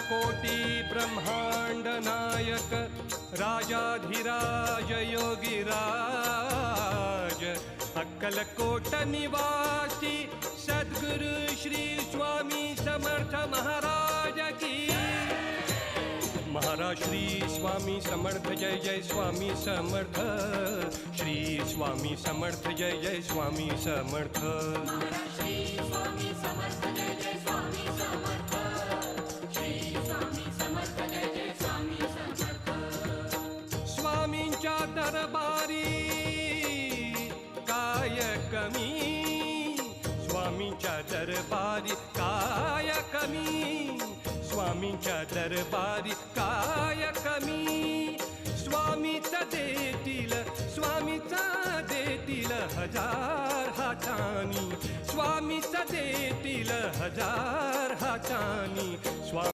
कोटी ब्रह्मांड नायक राजाधिराज योगीराज अक्कलकोट निवासी सद्गुरु श्री स्वामी समर्थ महाराज की। महाराज श्री स्वामी समर्थ जय जय स्वामी समर्थ। श्री स्वामी समर्थ जय जय स्वामी समर्थ। महाराज श्री स्वामी समर्थ जय जय स्वामी समर्थ। श्री स्वामी समर्थ जय जय स्वामी समर्थ। स्वामींच्या दरबारी काय कमी, स्वामींच्या दरबारी काय कमी, स्वामींच्या दरबारी काय कमी। स्वामीच देतील, स्वामीच देतील हजार हातानी, स्वामीच देतील हजार हातानी।